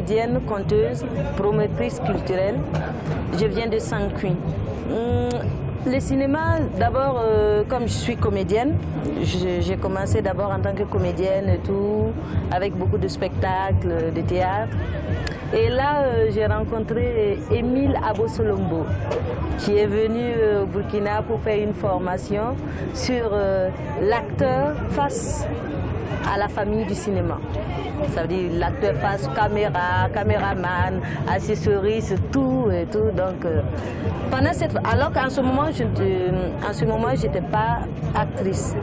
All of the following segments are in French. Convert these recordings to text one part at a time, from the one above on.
comédienne, conteuse, promotrice culturelle. Je viens de Saint-Cuin. Le cinéma, d'abord, comme je suis comédienne, j'ai commencé d'abord en tant que comédienne et tout, avec beaucoup de spectacles, de théâtre. Et là, j'ai rencontré Émile Abosolombo, qui est venu au Burkina pour faire une formation sur l'acteur face à la famille du cinéma. Ça veut dire l'acteur face caméra, caméraman, accessoires, tout et tout. Donc, pendant cette, alors qu'en ce moment, je n'étais pas actrice.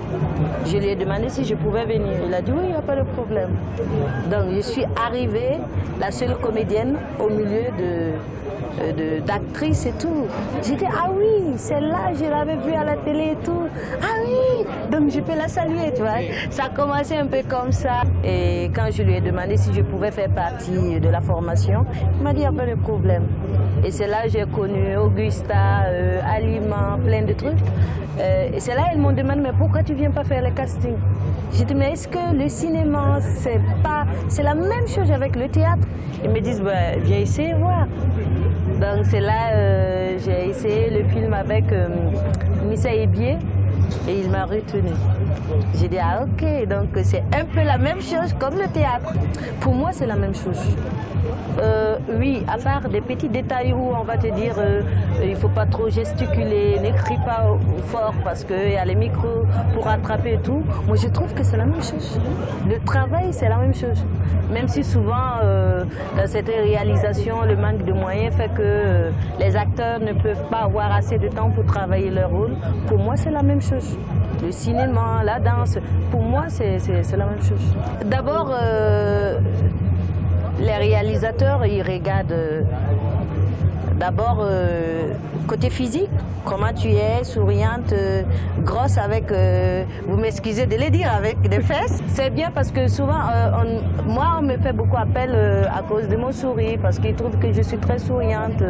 Je lui ai demandé si je pouvais venir. Il a dit oui, il n'y a pas de problème. Donc, je suis arrivée, la seule comédienne au milieu d'actrices et tout. J'ai dit, ah oui, celle-là, je l'avais vue à la télé et tout. Ah oui, donc je peux la saluer, tu vois. Ça a commencé un peu comme ça. Et quand je lui ai demandé si je pouvais faire partie de la formation, il m'a dit, il n'y a pas de problème. Et c'est là que j'ai connu Augusta, Alima, plein de trucs. Et c'est là qu'ils m'ont demandé, mais pourquoi tu ne viens pas faire le casting? J'ai dit, mais est-ce que le cinéma, c'est la même chose avec le théâtre? Ils me disent, bah, viens essayer voir. Donc c'est là j'ai essayé le film avec Missa Ebié et il m'a retenu. J'ai dit, ah ok, donc c'est un peu la même chose comme le théâtre. Pour moi, c'est la même chose. Oui, à part des petits détails où on va te dire il ne faut pas trop gesticuler, n'écris pas fort parce qu'il y a les micros pour attraper et tout. Moi, je trouve que c'est la même chose. Le travail, c'est la même chose. Même si souvent, dans cette réalisation, le manque de moyens fait que les acteurs ne peuvent pas avoir assez de temps pour travailler leur rôle. Pour moi, c'est la même chose. Le cinéma, la danse, pour moi, c'est la même chose. D'abord, les réalisateurs, ils regardent d'abord côté physique, comment tu es, souriante, grosse avec, vous m'excusez de le dire, avec des fesses. C'est bien parce que souvent, moi, on me fait beaucoup appel à cause de mon sourire, parce qu'ils trouvent que je suis très souriante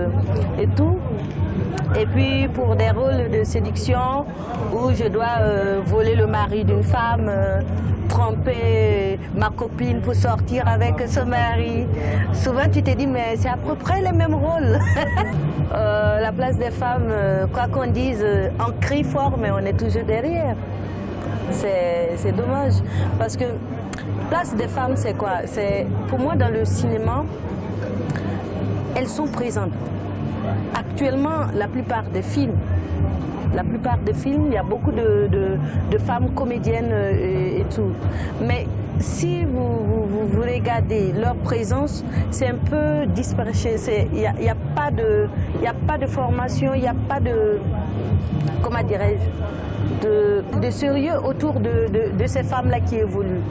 et tout. Et puis pour des rôles de séduction où je dois voler le mari d'une femme, tromper ma copine pour sortir avec son mari. Souvent tu te dis mais c'est à peu près les mêmes rôles. La place des femmes, quoi qu'on dise, on crie fort mais on est toujours derrière. C'est dommage parce que place des femmes c'est quoi? Pour moi dans le cinéma, elles sont présentes. Actuellement, la plupart des films, il y a beaucoup de femmes comédiennes et tout. Mais si vous regardez leur présence, c'est un peu dispersé. Il n'y a pas de formation, il n'y a pas de, comment dirais-je, de sérieux autour de ces femmes-là qui évoluent.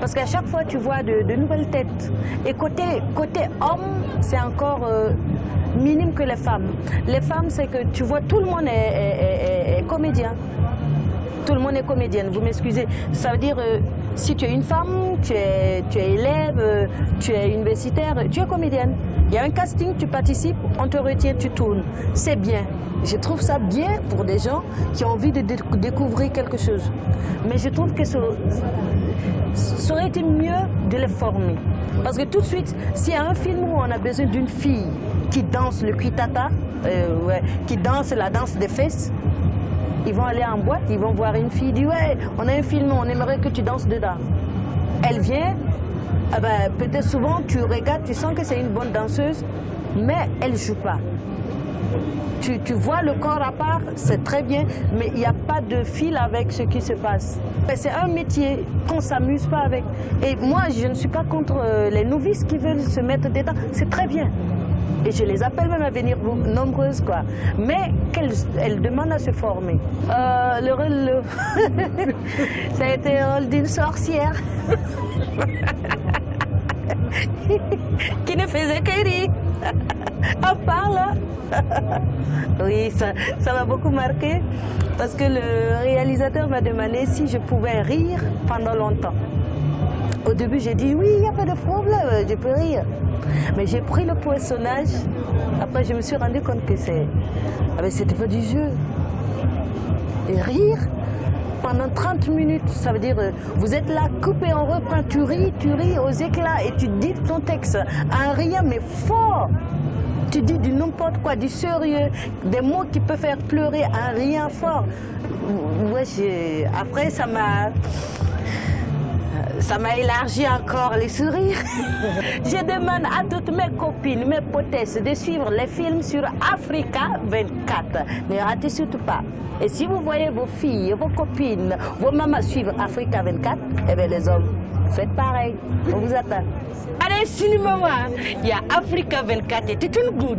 Parce qu'à chaque fois, tu vois de nouvelles têtes. Et côté homme, c'est encore minime que les femmes. Les femmes, c'est que tu vois, tout le monde est comédien. Tout le monde est comédienne, vous m'excusez. Ça veut dire, si tu es une femme, tu es élève, tu es universitaire, tu es comédienne. Il y a un casting, tu participes, on te retient, tu tournes. C'est bien. Je trouve ça bien pour des gens qui ont envie de découvrir quelque chose. Mais je trouve que ça aurait été mieux de les former. Parce que tout de suite, s'il y a un film où on a besoin d'une fille qui danse le kuitata, qui danse la danse des fesses, ils vont aller en boîte, ils vont voir une fille, dit ouais, on a un film, on aimerait que tu danses dedans. Elle vient, eh ben, peut-être souvent tu regardes, tu sens que c'est une bonne danseuse, mais elle ne joue pas. Tu vois le corps à part, c'est très bien, mais il n'y a pas de fil avec ce qui se passe. C'est un métier qu'on ne s'amuse pas avec. Et moi, je ne suis pas contre les novices qui veulent se mettre dedans, c'est très bien. Et je les appelle même à venir nombreuses, quoi. Mais elles demandent à se former. Le rôle, ça a été le rôle d'une sorcière qui ne faisait que rire. À part là. Oui, ça m'a beaucoup marqué parce que le réalisateur m'a demandé si je pouvais rire pendant longtemps. Au début, j'ai dit oui, il n'y a pas de problème, je peux rire. Mais j'ai pris le personnage. Après, je me suis rendu compte que c'était pas du jeu. Et rire, pendant 30 minutes. Ça veut dire, vous êtes là, coupé, on reprend, tu ris aux éclats et tu dis ton texte en rien mais fort. Tu dis du n'importe quoi, du sérieux, des mots qui peuvent faire pleurer en rien fort. Ouais, après, ça m'a élargi encore les sourires. Je demande à toutes mes copines, mes potesses de suivre les films sur Africa 24. Ne ratez surtout pas. Et si vous voyez vos filles, vos copines, vos mamans suivre Africa 24, eh bien les hommes, faites pareil. On vous attend. Allez, cinéma, il y a Africa 24 et tout une goût,